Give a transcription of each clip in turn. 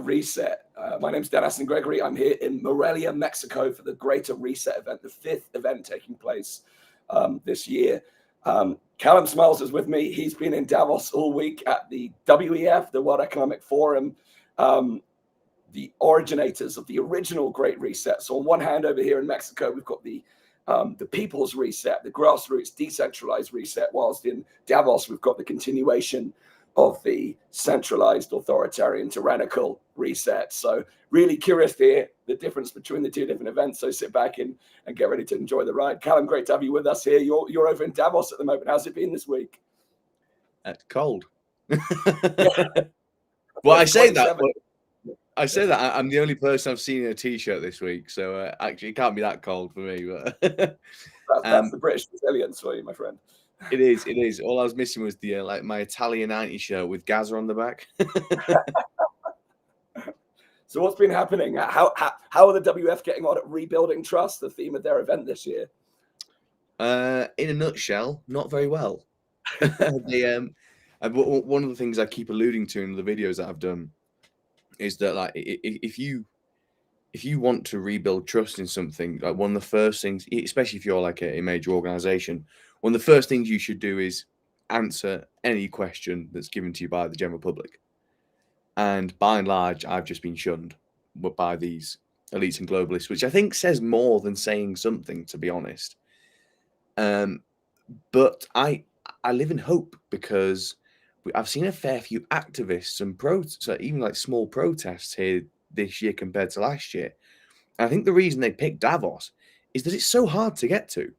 Reset. My name's Astin-Gregory. I'm here in Morelia, Mexico for the Greater Reset event, the 5th event taking place this year. Callum Smiles is with me. He's been in Davos all week at the WEF, the World Economic Forum, the originators of the original Great Reset. So on one hand, over here in Mexico, we've got the people's reset, the grassroots decentralized reset, whilst in Davos, we've got the continuation of the centralized authoritarian tyrannical reset. So really curious to hear the difference between the two different events. So sit back and get ready to enjoy the ride. Callum, great to have you with us here. You're over in Davos at the moment. How's it been this week? It's cold. Well, I say that I'm the only person I've seen in a t-shirt this week, so actually it can't be that cold for me. But that's the British resilience for you, my friend. It is. All I was missing was the my Italian 90 shirt with Gaza on the back. So what's been happening? How are the WF getting on at rebuilding trust, the theme of their event this year? In a nutshell, not very well. One of the things I keep alluding to in the videos that I've done is that, like, if you want to rebuild trust in something, like, one of the first things, especially if you're like a major organization, one of the first things you should do is answer any question that's given to you by the general public. And by and large, I've just been shunned by these elites and globalists, which I think says more than saying something, to be honest. But I live in hope, because I've seen a fair few activists and so even like small protests here this year compared to last year. And I think the reason they picked Davos is that it's so hard to get to.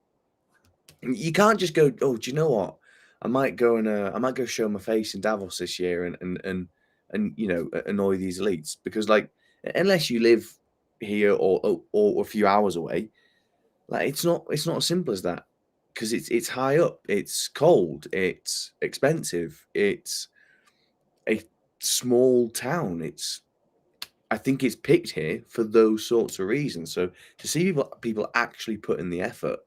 You can't just go, oh, do you know what? I might go show my face in Davos this year and annoy these elites, because, like, unless you live here or a few hours away, like, it's not as simple as that, because it's high up, it's cold, it's expensive, it's a small town. I think it's picked here for those sorts of reasons. So to see people actually put in the effort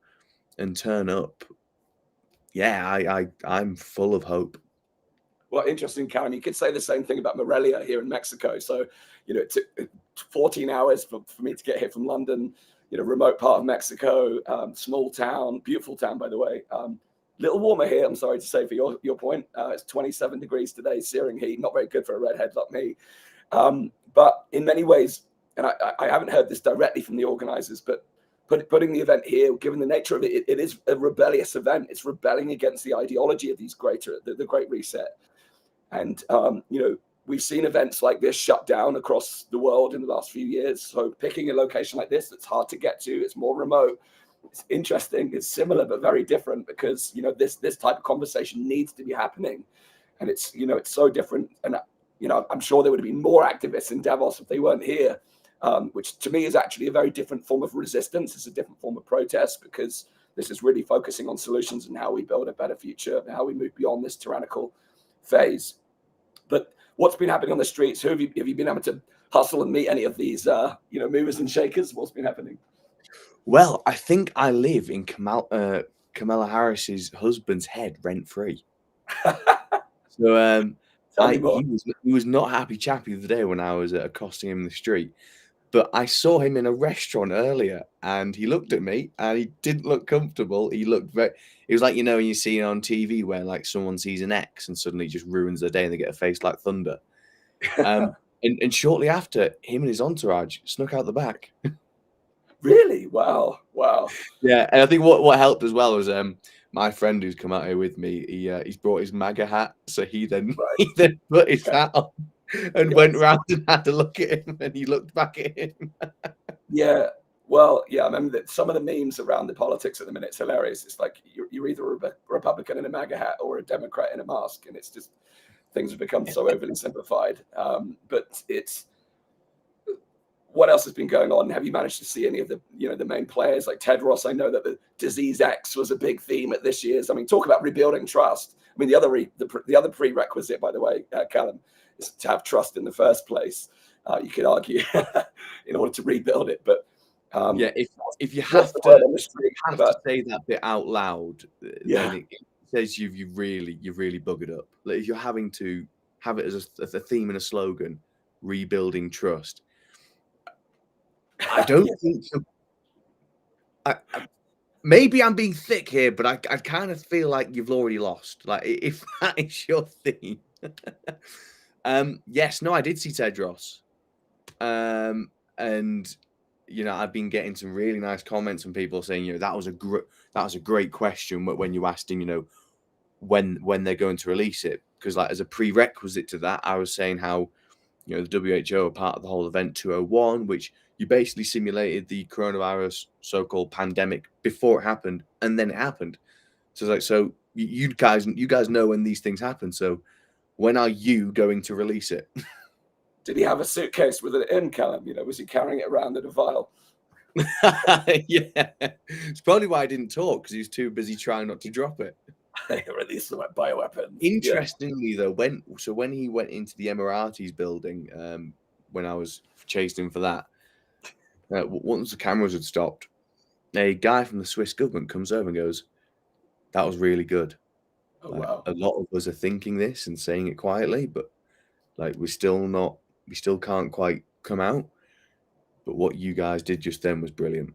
and turn up, yeah, I'm full of hope. Well, interesting, Callum. You could say the same thing about Morelia here in Mexico. So, it took 14 hours for me to get here from London, remote part of Mexico, small town, beautiful town, by the way. Little warmer here, I'm sorry to say, for your point. It's 27 degrees today, searing heat, not very good for a redhead like me. But in many ways, and I haven't heard this directly from the organizers, but putting the event here, given the nature of it, it is a rebellious event. It's rebelling against the ideology of these the Great Reset. And, we've seen events like this shut down across the world in the last few years. So picking a location like this that's hard to get to, it's more remote, it's interesting, it's similar but very different, because, this type of conversation needs to be happening. And it's so different. And, I'm sure there would have been more activists in Davos if they weren't here. Which to me is actually a very different form of resistance. It's a different form of protest, because this is really focusing on solutions and how we build a better future and how we move beyond this tyrannical phase. But what's been happening on the streets? Have you been able to hustle and meet any of these, movers and shakers? What's been happening? Well, I think I live in Kamala Harris's husband's head rent free. So he was not happy chappy the other day when I was accosting him in the street. But I saw him in a restaurant earlier, and he looked at me, and he didn't look comfortable. He looked it was like, when you see it on TV where, like, someone sees an ex and suddenly just ruins their day and they get a face like thunder. And shortly after, him and his entourage snuck out the back. Really? Wow. Yeah, and I think what helped as well was my friend who's come out here with me. He's brought his MAGA hat, so he then put his hat on and went round and had a look at him, and he looked back at him. Yeah. Well, yeah, I remember that some of the memes around the politics at the minute, it's hilarious. It's like you're either a Republican in a MAGA hat or a Democrat in a mask, and it's just, things have become so overly simplified. But it's, what else has been going on? Have you managed to see any of the the main players like Tedros? I know that the disease X was a big theme at this year's. I mean, talk about rebuilding trust. I mean, the other prerequisite, by the way, Callum, is to have trust in the first place. You could argue in order to rebuild it, but if you have to say that bit out loud, then it says you've really buggered up. Like, if you're having to have it as a theme and a slogan, rebuilding trust. I don't think so. Maybe I'm being thick here, but I kind of feel like you've already lost. Like, if that is your theme. Yes, no, I did see Tedros. And I've been getting some really nice comments from people saying, that was a great question when you asked him, when they're going to release it, because like as a prerequisite to that, I was saying how the WHO are part of the whole Event 201, which you basically simulated the coronavirus so-called pandemic before it happened, and then it happened. So it's like, so you guys know when these things happen. So when are you going to release it? Did he have a suitcase with it in, Callum? Was he carrying it around in a vial? Yeah, it's probably why I didn't talk, because he was too busy trying not to drop it. Release the bioweapons. Interestingly, though, when he went into the Emiratis building, when I was chasing him for that, once the cameras had stopped, a guy from the Swiss government comes over and goes, "That was really good." Oh, wow. A lot of us are thinking this and saying it quietly, but like we still can't quite come out. But what you guys did just then was brilliant.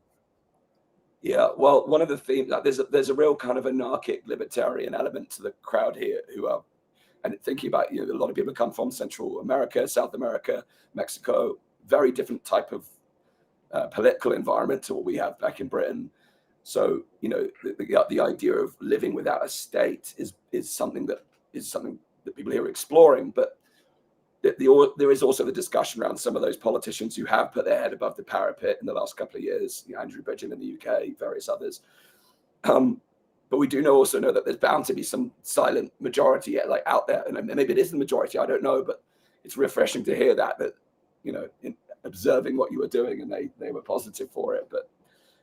Yeah, well, one of the themes, like, there's a real kind of anarchic libertarian element to the crowd here, who are, and thinking about, a lot of people come from Central America, South America, Mexico, very different type of political environment to what we have back in Britain. So, the idea of living without a state is something that people here are exploring. But there is also the discussion around some of those politicians who have put their head above the parapet in the last couple of years. Andrew Bridgen in the UK, various others. But we do also know that there's bound to be some silent majority out there, and maybe it is the majority. I don't know, but it's refreshing to hear that in observing what you were doing, and they were positive for it. But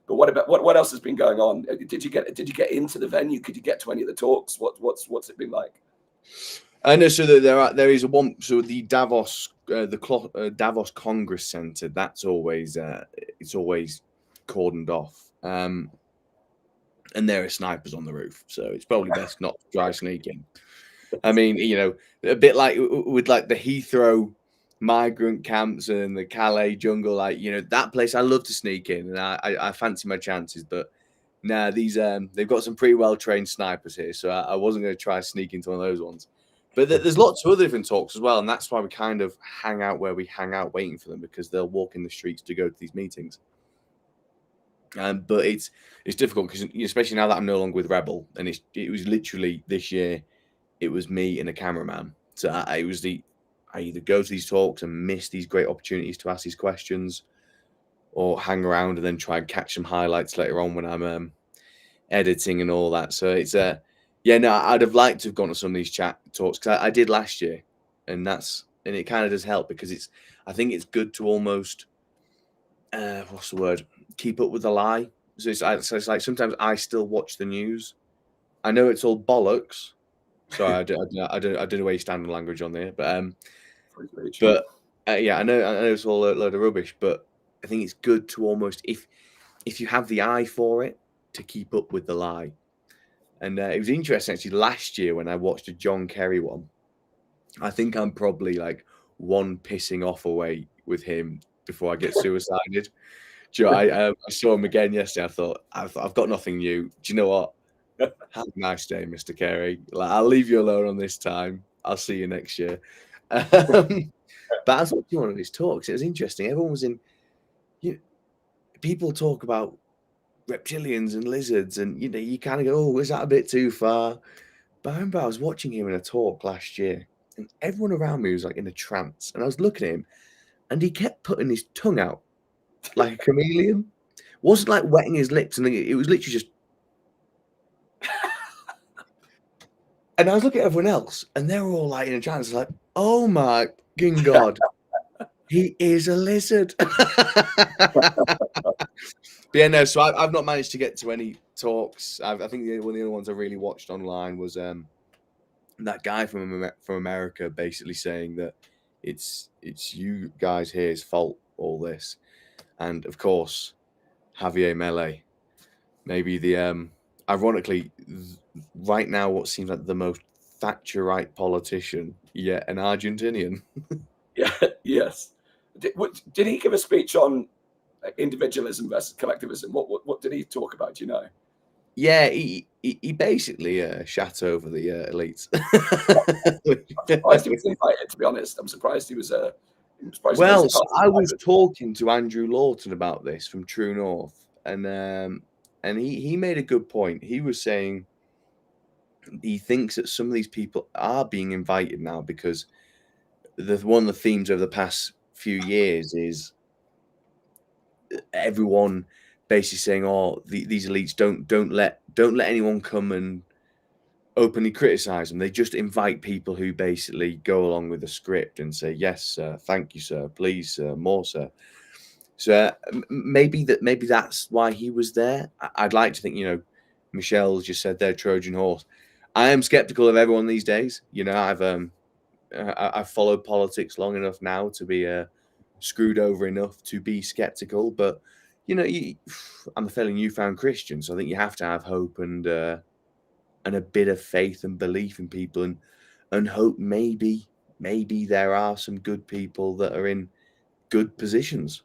what else has been going on? Did you get into the venue? Could you get to any of the talks? What's it been like? I know. So there is one. So the Davos, Davos Congress Center. That's always it's always cordoned off. And there are snipers on the roof, so it's probably best not to try sneaking. I mean, a bit like with like the Heathrow migrant camps and the Calais jungle, that place I love to sneak in, and I fancy my chances. But these they've got some pretty well trained snipers here, so I wasn't going to try sneak into one of those ones. But there's lots of other different talks as well, and that's why we kind of hang out where we hang out, waiting for them, because they'll walk in the streets to go to these meetings. But it's difficult, because especially now that I'm no longer with Rebel, and it was literally this year, it was me and a cameraman. So I either go to these talks and miss these great opportunities to ask these questions, or hang around and then try and catch some highlights later on when I'm editing and all that. So it's I'd have liked to have gone to some of these chat talks, because I did last year, and it kind of does help, because I think it's good to almost what's the word, keep up with the lie. So it's like sometimes I still watch the news. I know it's all bollocks. Sorry, I don't know where you stand on language on there, but I know it's all a load of rubbish, but I think it's good to almost, if you have the eye for it, to keep up with the lie. And it was interesting actually last year when I watched a John Kerry one. I think I'm probably like one pissing off away with him before I get suicided. Do you know, I saw him again yesterday. I thought, I've got nothing new. Do you know what? Have a nice day, Mr. Kerry. I'll leave you alone on this time. I'll see you next year. But I was watching one of his talks. It was interesting. Everyone was in. People talk about reptilians and lizards, and you kind of go, "Oh, is that a bit too far?" But I remember I was watching him in a talk last year, and everyone around me was like in a trance. And I was looking at him, and he kept putting his tongue out like a chameleon. It wasn't like wetting his lips, and it was literally just. And I was looking at everyone else, and they were all like in a trance, like, "Oh my fucking god, he is a lizard." But yeah, no. So I've not managed to get to any talks. I think one of the other ones I really watched online was that guy from America basically saying that it's you guys here's fault, all this, and of course Javier Milei, maybe the ironically right now what seems like the most Thatcherite politician yet an Argentinian. Yeah, yes. Did he give a speech on individualism versus collectivism? What did he talk about? Do you know? Yeah, he basically shat over the elites. I'm surprised he was invited. To be honest, I'm surprised he was. I'm surprised he made Well, it so past I was the talking to Andrew Lawton about this from True North, and he made a good point. He was saying he thinks that some of these people are being invited now because one of the themes over the past few years is everyone basically saying, "Oh, these elites don't let anyone come and openly criticize them. They just invite people who basically go along with the script and say, yes, sir, thank you, sir, please, sir, more, sir." So maybe that's why he was there. I'd like to think, Michelle's just said they're Trojan horse. I am skeptical of everyone these days. I've followed politics long enough now to be screwed over enough to be skeptical. But I'm a fairly newfound Christian, so I think you have to have hope and a bit of faith and belief in people, and hope maybe there are some good people that are in good positions.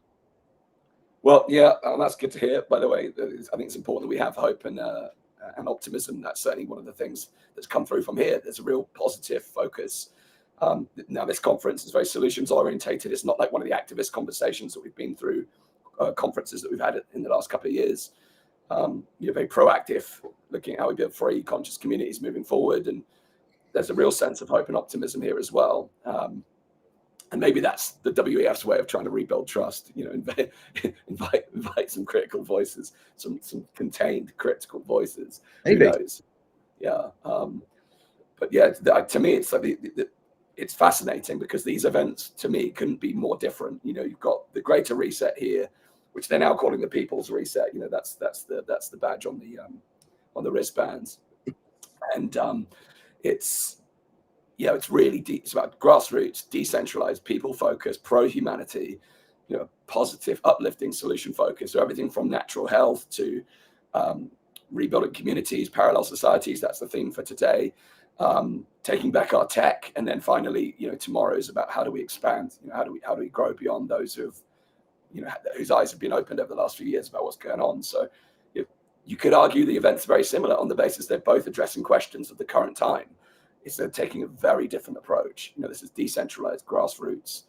Well, yeah, that's good to hear. By the way, I think it's important that we have hope and optimism. That's certainly one of the things that's come through from here. There's a real positive focus. Now, this conference is very solutions orientated. It's not like one of the activist conversations that we've been through, conferences that we've had in the last couple of years. Very proactive, looking at how we build free, conscious communities moving forward. And there's a real sense of hope and optimism here as well. And maybe that's the WEF's way of trying to rebuild trust. Invite some critical voices, some contained critical voices. Maybe. Who knows? Yeah. But yeah, to me, it's like it's fascinating because these events, to me, couldn't be more different. You've got the Greater Reset here, which they're now calling the People's Reset. That's the badge on the wristbands, and it's really deep. It's about grassroots, decentralized, people focused, pro humanity, positive, uplifting, solution focus. So everything from natural health to rebuilding communities, parallel societies. That's the theme for today. Taking back our tech, and then finally, tomorrow is about how do we expand? How do we grow beyond those who've, whose eyes have been opened over the last few years about what's going on. So you could argue the events are very similar on the basis they're both addressing questions of the current time. It's they're taking a very different approach. This is decentralized, grassroots,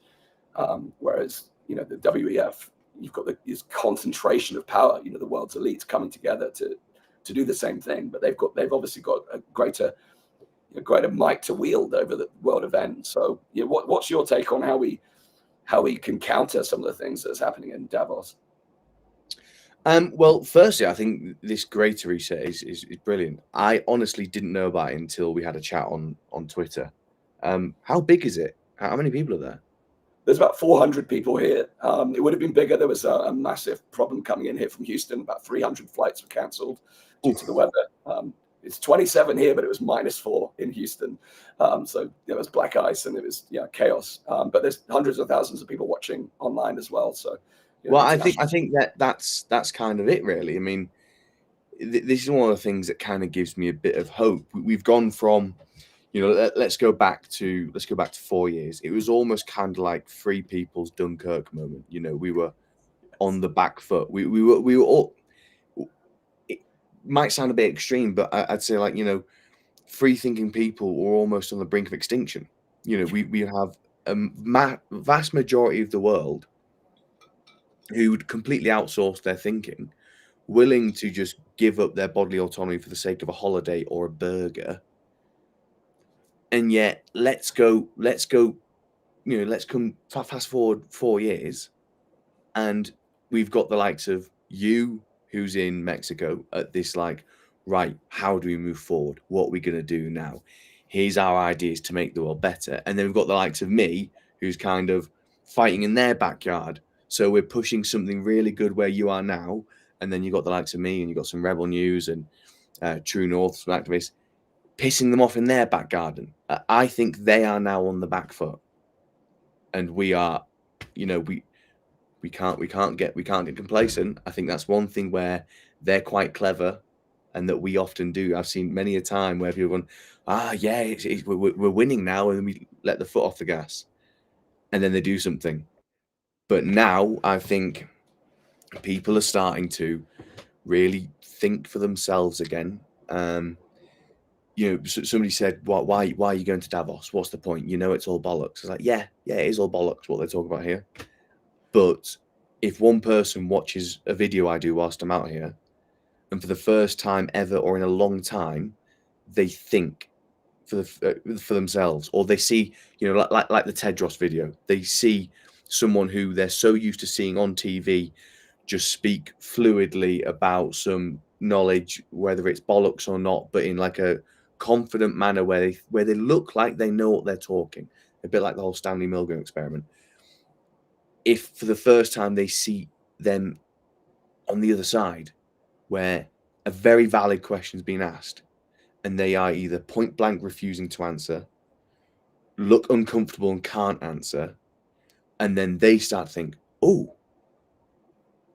whereas the WEF, you've got this concentration of power. The world's elites coming together to do the same thing, but they've obviously got a greater might to wield over the world event. So, what's your take on how we can counter some of the things that's happening in Davos? Well, firstly, I think this Greater Reset is brilliant. I honestly didn't know about it until we had a chat on Twitter. How big is it? How many people are there? There's about 400 people here. It would have been bigger. There was a massive problem coming in here from Houston. About 300 flights were cancelled due to the weather. It's 27 here, but it was -4 in Houston. So there was black ice and it was chaos. But there's hundreds of thousands of people watching online as well. So well, I think that's kind of it, really. I mean, this is one of the things that kind of gives me a bit of hope. We've gone from, let's go back to 4 years. It was almost kind of like Free People's Dunkirk moment. We were on the back foot. We were all. It might sound a bit extreme, but I'd say free thinking people were almost on the brink of extinction. We have a vast majority of the world who would completely outsource their thinking, willing to just give up their bodily autonomy for the sake of a holiday or a burger. And yet, let's come fast forward 4 years, and we've got the likes of you, who's in Mexico, at this right, how do we move forward? What are we going to do now? Here's our ideas to make the world better. And then we've got the likes of me, who's kind of fighting in their backyard. So we're pushing something really good where you are now. And then you've got the likes of me, and you've got some Rebel News and True North, some activists, pissing them off in their back garden. I think they are now on the back foot. And we are, we can't get complacent. I think that's one thing where they're quite clever, and that we often do. I've seen many a time where people go, we're winning now, and we let the foot off the gas. and then they do something. But now I think people are starting to really think for themselves again. Somebody said, why are you going to Davos? What's the point? It's all bollocks. It's like, yeah, it is all bollocks what they talk about here. But if one person watches a video I do whilst I'm out here, and for the first time ever or in a long time, they think for themselves, or they see, like the Tedros video, they see someone who they're so used to seeing on TV just speak fluidly about some knowledge, whether it's bollocks or not, but in like a confident manner where they look like they know what they're talking, a bit like the whole Stanley Milgram experiment. If for the first time they see them on the other side, where a very valid question is being asked, and they are either point blank refusing to answer, look uncomfortable and can't answer, and then they start to think, oh,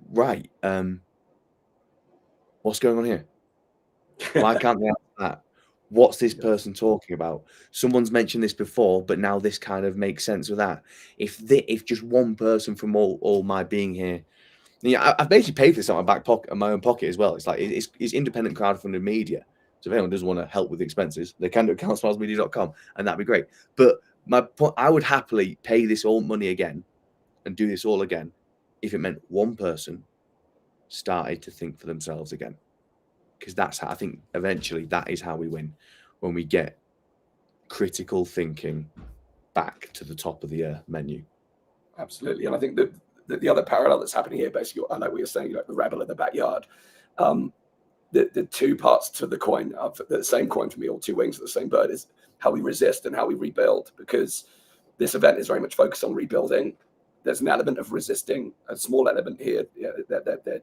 right, what's going on here? Why can't they answer that? What's this person talking about? Someone's mentioned this before, but now this kind of makes sense with that. If just one person from all my being here, I've basically paid for this on my own pocket as well. It's like it's independent crowdfunded media. So if anyone doesn't want to help with the expenses, they can do at CallumSmilesMedia.com, and that'd be great. But my point, I would happily pay this all money again and do this all again if it meant one person started to think for themselves again. Because that's how I think eventually that is how we win, when we get critical thinking back to the top of the menu. Absolutely. And I think that the other parallel that's happening here, basically, I know we were saying, the rebel in the backyard. The two parts to the coin, of the same coin for me, or two wings of the same bird, is how we resist and how we rebuild. Because this event is very much focused on rebuilding. There's an element of resisting, a small element here. The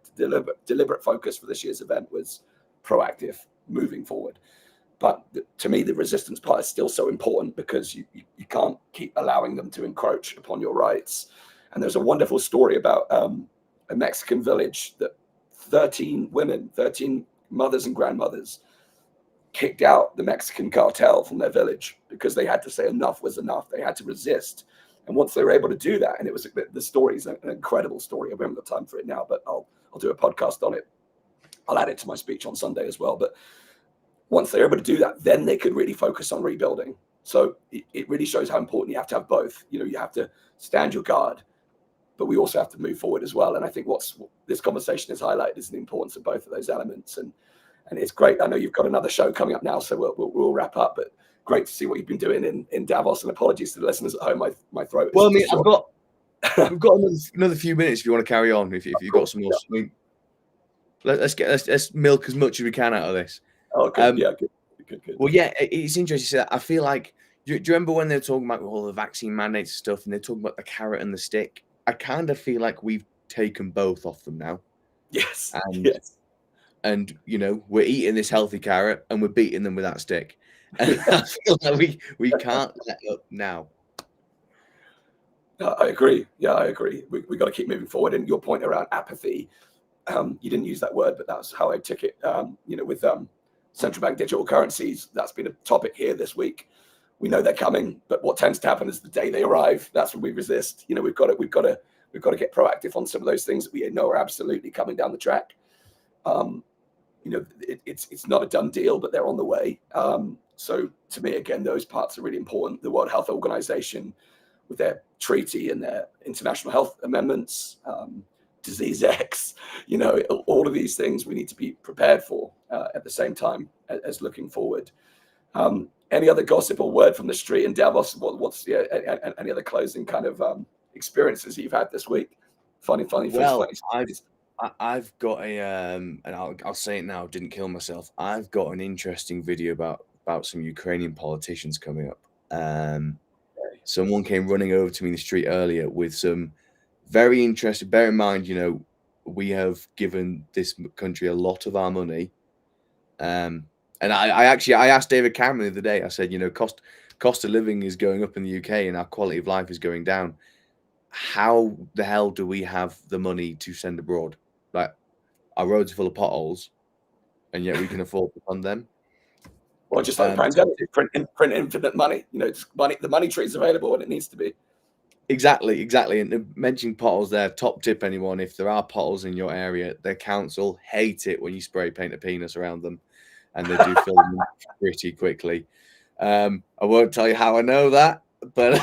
deliberate focus for this year's event was proactive, moving forward. But to me, the resistance part is still so important, because you can't keep allowing them to encroach upon your rights. And there's a wonderful story about a Mexican village that 13 women, 13 mothers and grandmothers, kicked out the Mexican cartel from their village because they had to say enough was enough. They had to resist. And once they were able to do that, and it was, the story is an incredible story. I haven't got time for it now, but I'll do a podcast on it. I'll add it to my speech on Sunday as well. But once they're able to do that, then they could really focus on rebuilding. So it really shows how important you have to have both. You have to stand your guard, but we also have to move forward as well. And I think what this conversation has highlighted is the importance of both of those elements. And it's great. I know you've got another show coming up now, so we'll wrap up. But great to see what you've been doing in Davos. And apologies to the listeners at home. My throat. Well, I mean, we've got another few minutes if you want to carry on. If you've got some more, I mean, let's milk as much as we can out of this. Oh, good. Yeah, good. Well, yeah, it's interesting. I feel like, do you remember when they were talking about all the vaccine mandates and stuff, and they're talking about the carrot and the stick? I kind of feel like we've taken both off them now. Yes. And we're eating this healthy carrot and we're beating them with that stick. And I feel like we can't let up now. I agree. Yeah, I agree. We got to keep moving forward. And your point around apathy, you didn't use that word, but that's how I took it. With central bank digital currencies, that's been a topic here this week. We know they're coming, but what tends to happen is the day they arrive, that's when we resist. We've got to get proactive on some of those things that we know are absolutely coming down the track. It's not a done deal, but they're on the way. So to me, again, those parts are really important. The World Health Organization, with their treaty and their international health amendments, Disease X, all of these things we need to be prepared for at the same time as looking forward. Any other gossip or word from the street in Davos? What's any other closing kind of experiences that you've had this week? Funny. Well, I've got and I'll say it now. Didn't kill myself. I've got an interesting video about some Ukrainian politicians coming up. Someone came running over to me in the street earlier with some very interesting. Bear in mind, we have given this country a lot of our money. And I asked David Cameron the other day, I said, cost of living is going up in the UK and our quality of life is going down. How the hell do we have the money to send abroad? Like, our roads are full of potholes, and yet we can afford to fund them. Well, just like pandemic, print infinite money. It's money. The money tree is available when it needs to be. Exactly. And mentioning potholes there, top tip anyone, if there are potholes in your area, their council hate it when you spray paint a penis around them, and they do fill them pretty quickly. I won't tell you how I know that, but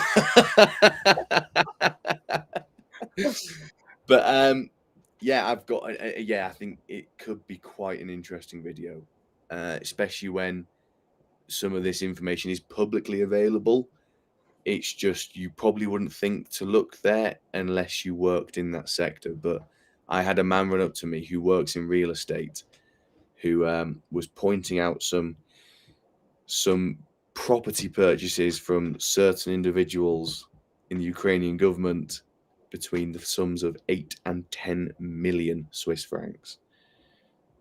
yeah, I've got I think it could be quite an interesting video, especially when some of this information is publicly available. It's just you probably wouldn't think to look there unless you worked in that sector. But I had a man run up to me who works in real estate, who was pointing out some property purchases from certain individuals in the Ukrainian government between the sums of 8 and 10 million Swiss francs.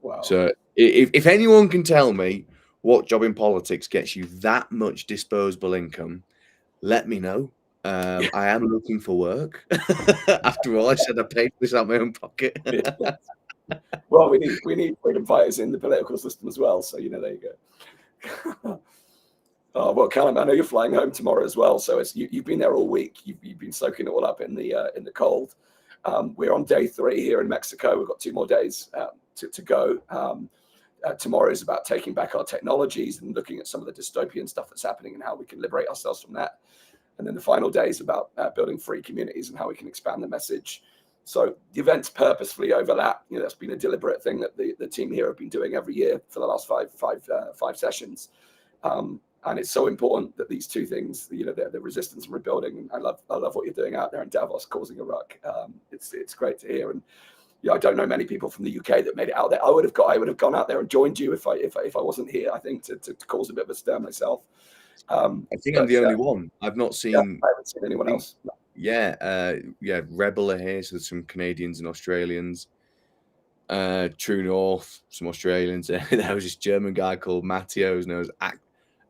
Wow. So if anyone can tell me what job in politics gets you that much disposable income, let me know. I am looking for work. After all, I said I paid for this out of my own pocket. Well, we need freedom fighters in the political system as well. So there you go. Oh, well, Callum, I know you're flying home tomorrow as well. So you've been there all week. You've been soaking it all up in the cold. We're on day 3 here in Mexico. We've got 2 more days to go. Tomorrow is about taking back our technologies and looking at some of the dystopian stuff that's happening and how we can liberate ourselves from that. And then the final day is about building free communities and how we can expand the message. So the events purposefully overlap. That's been a deliberate thing that the team here have been doing every year for the last five sessions. And it's so important that these 2 things, the resistance and rebuilding. I love what you're doing out there in Davos, causing a ruck. It's great to hear. And I don't know many people from the UK that made it out there. I would have gone out there and joined you if I wasn't here. I think to cause a bit of a stir myself. I think I'm the only one. I've not seen. I haven't seen anyone else. Yeah, Rebel are here, so there's some Canadians and Australians. True North, some Australians. There was this German guy called Matteo, who's known as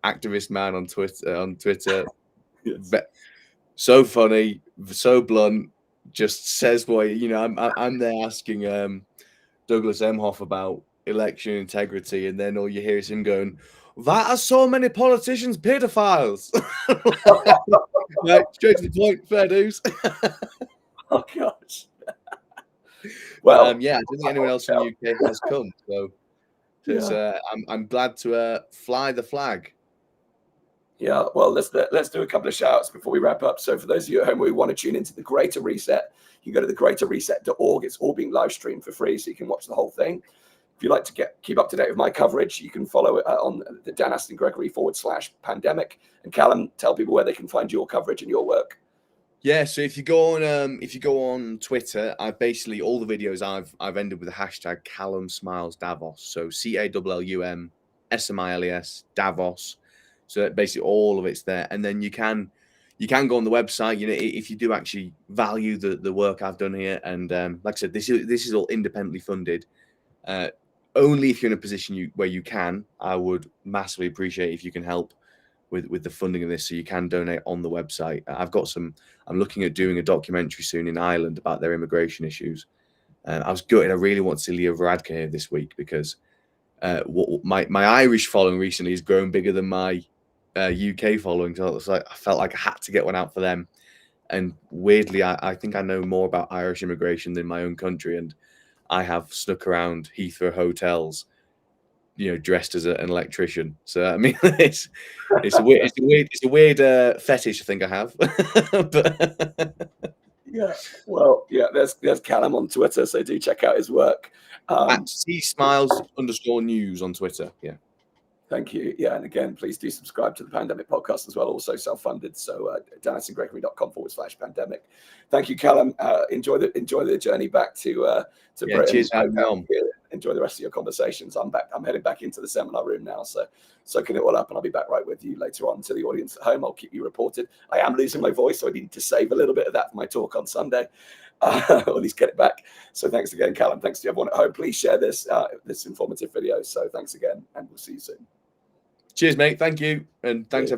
Activist Man on Twitter. Yes. So funny, so blunt. Just says what I'm there asking Douglas Emhoff about election integrity, and then all you hear is him going, "That are so many politicians pedophiles." Right, straight to the point, fair dues. Oh gosh. Well, I don't think anyone else from the UK has come, so I'm glad to fly the flag. Yeah, well, let's do a couple of shout outs before we wrap up. So for those of you at home who want to tune into the Greater Reset, you can go to thegreaterreset.org. It's all being live streamed for free, so you can watch the whole thing. If you'd like to keep up to date with my coverage, you can follow it on the Dan Astin-Gregory /pandemic. And Callum, tell people where they can find your coverage and your work. Yeah, so if you go on Twitter, I basically all the videos I've ended with the hashtag Callum Smiles Davos. So CALLUM SMILES Davos. So basically all of it's there, and then you can go on the website. If you do actually value the work I've done here, and like I said, this is all independently funded. Only if you're in a position where you can, I would massively appreciate if you can help with the funding of this, so you can donate on the website. I'm looking at doing a documentary soon in Ireland about their immigration issues. I was gutted. I really want to see Leo Varadkar here this week because my Irish following recently has grown bigger than my UK following. So I felt like I had to get one out for them. And weirdly, I think I know more about Irish immigration than my own country, and I have snuck around Heathrow hotels, dressed as an electrician. So I mean, it's a weird fetish I think I have. But there's Callum on Twitter, so do check out his work. At @CSmiles_news on Twitter. Yeah. Thank you. Yeah, and again, please do subscribe to the Pandemic Podcast as well, also self-funded. So DanAstinGregory.com/pandemic. Thank you, Callum. Enjoy the journey back to Britain. Cheers for having me on. Enjoy the rest of your conversations. I'm back. I'm heading back into the seminar room now, so soaking it all up, and I'll be back right with you later on. To the audience at home, I'll keep you reported. I am losing my voice, so I need to save a little bit of that for my talk on Sunday. Or at least get it back. So thanks again, Callum. Thanks to everyone at home. Please share this informative video. So thanks again, and we'll see you soon. Cheers, mate. Thank you, and thanks.